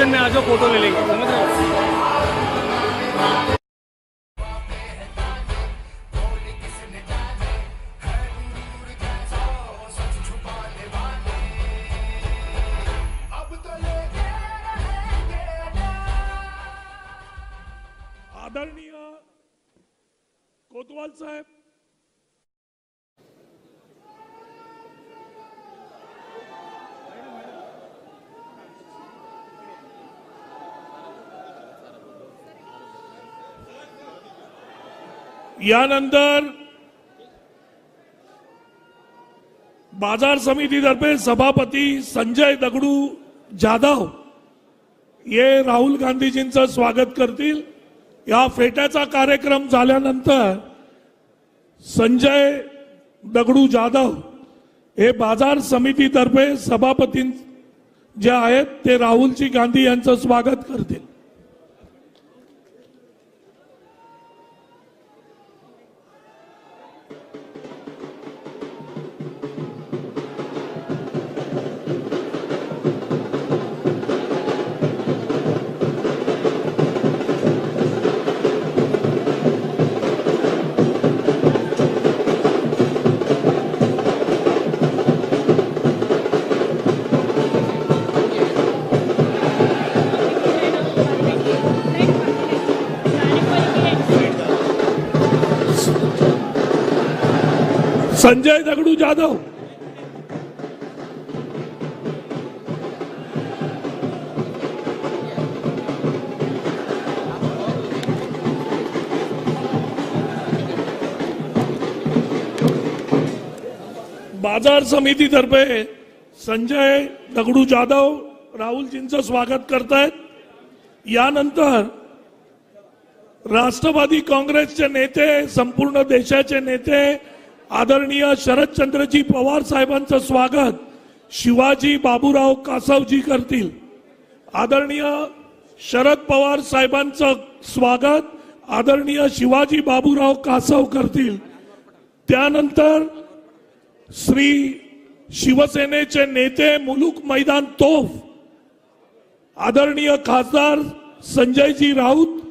Function में आ जाओ, photo ले लेंगे, समझ रहे हो? आदरणीय कोतवाल साहेब, यानंतर बाजार समितीतर्फे सभापती संजय दगडू जाधव ये राहुल गांधीजींचं स्वागत करतील। या फेट्याचा कार्यक्रम झाल्यानंतर संजय दगडू जाधव हे बाजार समितीतर्फे सभापती जे आहेत ते राहुलजी गांधी यांचं स्वागत करतील। संजय दगडू जाधव, बाजार समितीतर्फे संजय दगडू जाधव राहुलजींचं स्वागत करतायत। यानंतर राष्ट्रवादी काँग्रेसचे नेते, संपूर्ण देशाचे नेते आदरणीय शरदचंद्रजी पवार साहेबांचं स्वागत शिवाजी बाबूराव कासवजी करतील। आदरणीय शरद पवार साहेबांचं स्वागत आदरणीय शिवाजी बाबूराव कासव करतील। त्यानंतर श्री शिवसेनेचे नेते मुलुक मैदान तोफ आदरणीय खासदार संजयजी राऊत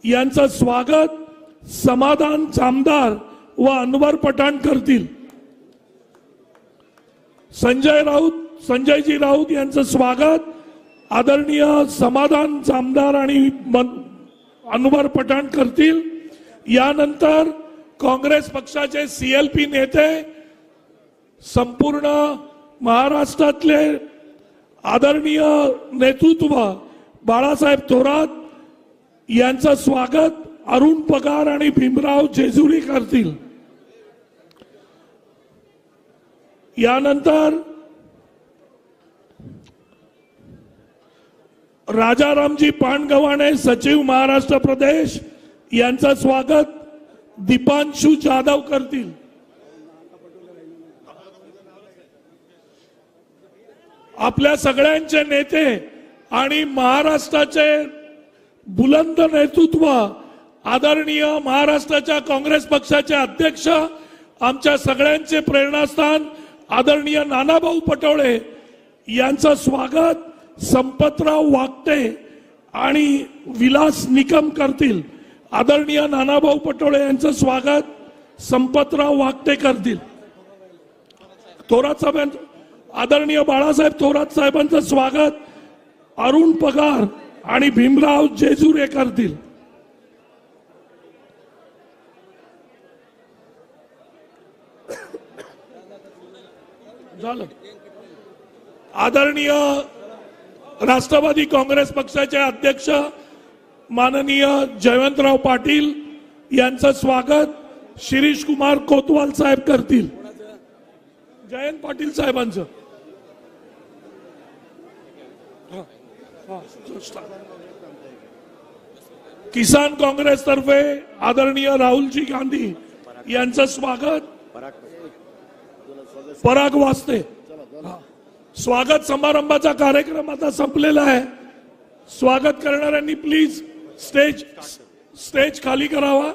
यांचं स्वागत समाधान जामदार व अनवर पठाण करतील। संजयजी राऊत यांचं स्वागत आदरणीय समाधान जामदार आणि अनवर पठाण करतील। यानंतर काँग्रेस पक्षाचे सीएलपी नेते, संपूर्ण महाराष्ट्रातले आदरणीय नेतृत्व बाळासाहेब थोरात यांचं स्वागत अरुण पगार आणि भीमराव जेजुरी करतील। यानंतर राजारामजी पानगव्हाणे सचिव महाराष्ट्र प्रदेश यांचं स्वागत दीपांशु जाधव करतील। आपल्या सगळ्यांचे नेते आणि महाराष्ट्राचे बुलंद नेतृत्व आदरणीय महाराष्ट्राच्या काँग्रेस पक्षाचे अध्यक्ष, आमच्या सगळ्यांचे प्रेरणास्थान आदरणीय नानाभाऊ पटोळे यांचं स्वागत संपतराव वागटे आणि विलास निकम करतील। आदरणीय नानाभाऊ पटोळे यांचं स्वागत संपतराव वागटे करतील। थोरात साहेब, आदरणीय बाळासाहेब थोरात साहेबांचं स्वागत अरुण पगार आणि भीमराव जेजुरे करतील। झालं। आदरणीय राष्ट्रवादी काँग्रेस पक्षाचे अध्यक्ष माननीय जयवंतराव पाटील यांचं स्वागत शिरीष कुमार कोतवाल साहेब करतील। जयंत पाटील साहेबांचं किसान काँग्रेस तर्फे आदरणीय राहुलजी गांधी यांचं स्वागत पराग वास्ते। स्वागत समारंभाचा कार्यक्रम आता संपलेला आहे। स्वागत करणाऱ्यांनी प्लीज स्टेज खाली करावा।